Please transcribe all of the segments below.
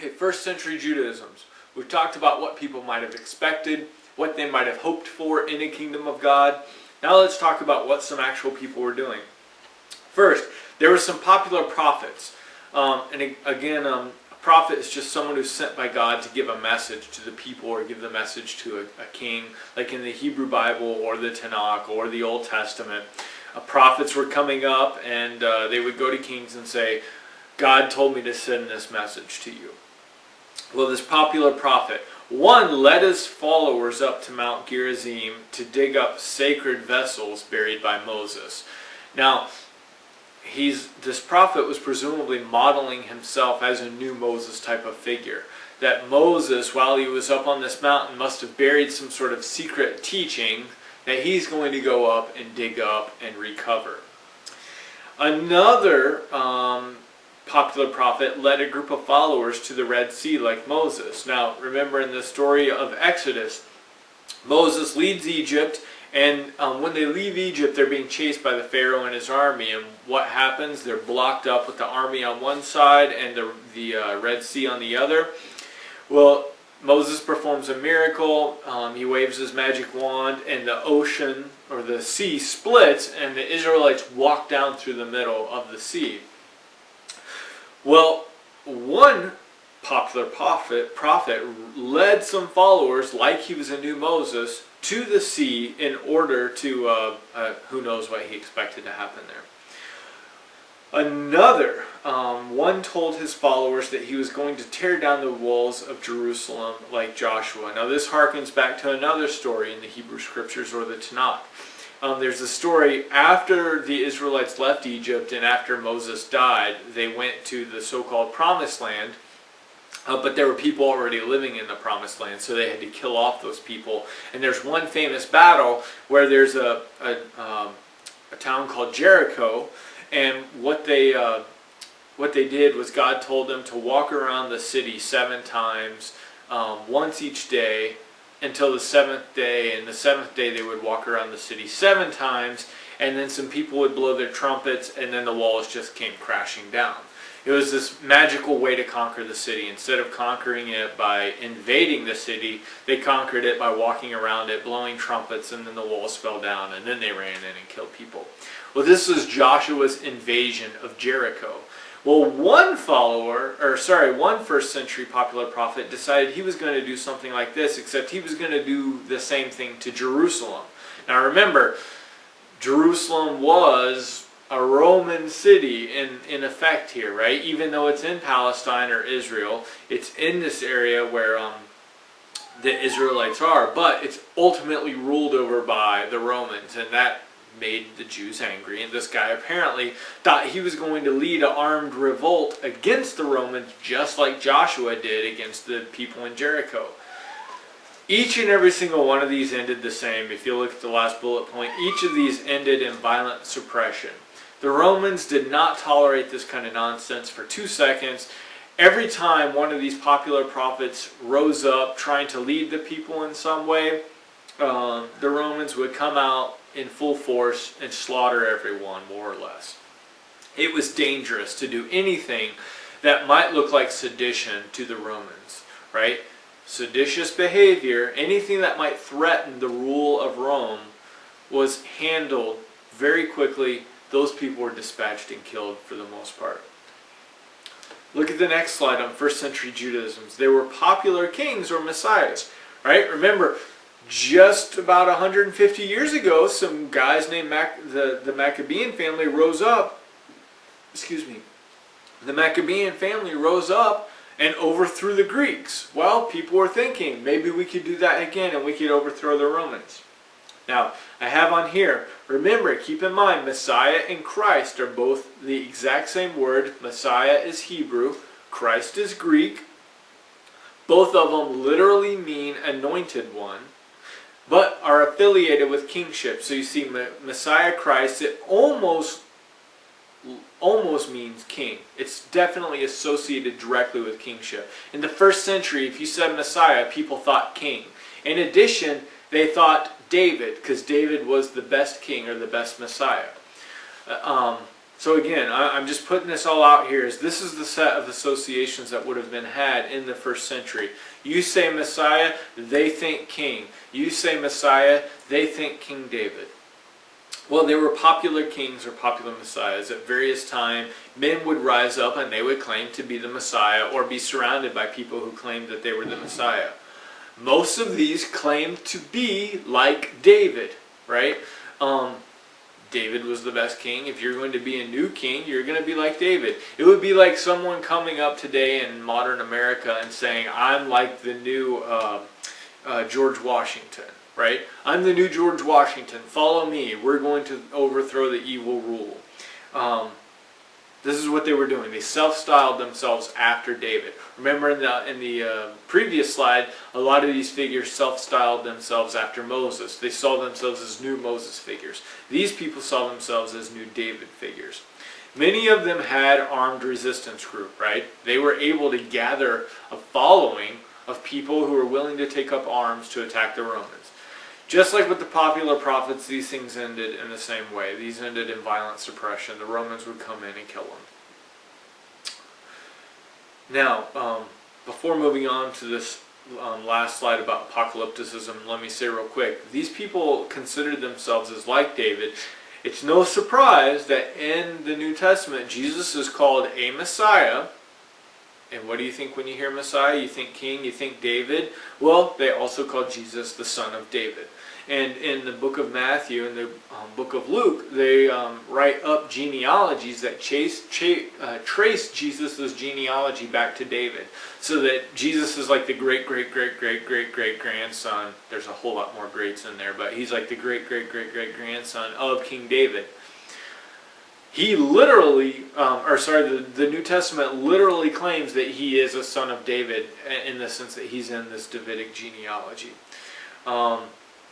Okay, first century Judaisms. We've talked about what people might have expected, what they might have hoped for in a kingdom of God. Now let's talk about what some actual people were doing. First, there were some popular prophets. A prophet is just someone who's sent by God to give a message to the people or give the message to a king, like in the Hebrew Bible or the Tanakh or the Old Testament. Prophets were coming up and they would go to kings and say, God told me to send this message to you. Well, this popular prophet, one led his followers up to Mount Gerizim to dig up sacred vessels buried by Moses. Now, this prophet was presumably modeling himself as a new Moses type of figure. That Moses, while he was up on this mountain, must have buried some sort of secret teaching that he's going to go up and dig up and recover. Another popular prophet led a group of followers to the Red Sea like Moses. Now, remember in the story of Exodus, Moses leads Egypt, and when they leave Egypt, they're being chased by the Pharaoh and his army. And what happens? They're blocked up with the army on one side and the Red Sea on the other. Well, Moses performs a miracle. He waves his magic wand, and the ocean, or the sea, splits, and the Israelites walk down through the middle of the sea. Well, one popular prophet led some followers, like he was a new Moses, to the sea in order to, who knows what he expected to happen there. Another, one told his followers that he was going to tear down the walls of Jerusalem like Joshua. Now this harkens back to another story in the Hebrew Scriptures or the Tanakh. There's a story after the Israelites left Egypt and after Moses died, they went to the so-called Promised Land, but there were people already living in the Promised Land, so they had to kill off those people. And there's one famous battle where there's a town called Jericho, and what they did was God told them to walk around the city 7 times, once each day, until the 7th day, and the 7th day they would walk around the city 7 times, and then some people would blow their trumpets, and then the walls just came crashing down. It was this magical way to conquer the city. Instead of conquering it by invading the city, they conquered it by walking around it, blowing trumpets, and then the walls fell down, and then they ran in and killed people. Well, this was Joshua's invasion of Jericho. Well, one first century popular prophet decided he was going to do something like this, except he was going to do the same thing to Jerusalem. Now remember, Jerusalem was a Roman city in effect here, right? Even though it's in Palestine or Israel, it's in this area where the Israelites are, but it's ultimately ruled over by the Romans, and that made the Jews angry, and this guy apparently thought he was going to lead an armed revolt against the Romans, just like Joshua did against the people in Jericho. Each and every single one of these ended the same. If you look at the last bullet point, each of these ended in violent suppression. The Romans did not tolerate this kind of nonsense for 2 seconds. Every time one of these popular prophets rose up trying to lead the people in some way, the Romans would come out in full force and slaughter everyone, more or less. It was dangerous to do anything that might look like sedition to the Romans, right? Seditious behavior, anything that might threaten the rule of Rome, was handled very quickly. Those people were dispatched and killed for the most part. Look at the next slide on first century Judaisms. They were popular kings or messiahs, right? Remember, just about 150 years ago, some guys named the Maccabean family rose up. The Maccabean family rose up and overthrew the Greeks. Well, people were thinking, maybe we could do that again and we could overthrow the Romans. Now, I have on here, remember, keep in mind, Messiah and Christ are both the exact same word. Messiah is Hebrew, Christ is Greek. Both of them literally mean anointed one, but are affiliated with kingship. So you see, Messiah, Christ, it almost means king. It's definitely associated directly with kingship. In the first century, if you said Messiah, people thought king. In addition, they thought David, because David was the best king or the best Messiah. So again, I'm just putting this all out here. This is the set of associations that would have been had in the first century. You say Messiah, they think king. You say Messiah, they think King David. Well, there were popular kings or popular messiahs. At various times, men would rise up and they would claim to be the Messiah or be surrounded by people who claimed that they were the Messiah. Most of these claimed to be like David, right? David was the best king. If you're going to be a new king, you're going to be like David. It would be like someone coming up today in modern America and saying, I'm like the new George Washington, right? I'm the new George Washington. Follow me. We're going to overthrow the evil rule. This is what they were doing. They self-styled themselves after David. Remember in the previous slide, a lot of these figures self-styled themselves after Moses. They saw themselves as new Moses figures. These people saw themselves as new David figures. Many of them had armed resistance group, right? They were able to gather a following of people who were willing to take up arms to attack the Romans. Just like with the popular prophets, these things ended in the same way. These ended in violent suppression. The Romans would come in and kill them. Now, before moving on to this last slide about apocalypticism, let me say real quick, these people considered themselves as like David. It's no surprise that in the New Testament, Jesus is called a Messiah. And what do you think when you hear Messiah? You think king, you think David. Well, they also call Jesus the son of David. And in the book of Matthew and the book of Luke, they write up genealogies that trace Jesus' genealogy back to David. So that Jesus is like the great-great-great-great-great-great-grandson. There's a whole lot more greats in there, but he's like the great-great-great-great-grandson of King David. He literally, the New Testament literally claims that he is a son of David in the sense that he's in this Davidic genealogy.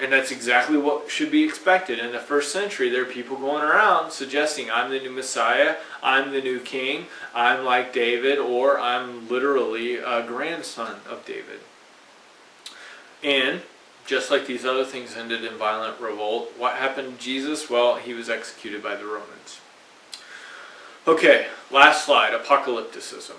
And that's exactly what should be expected. In the first century, there are people going around suggesting, I'm the new Messiah, I'm the new king, I'm like David, or I'm literally a grandson of David. And just like these other things ended in violent revolt, what happened to Jesus? Well, he was executed by the Romans. Okay, last slide, apocalypticism.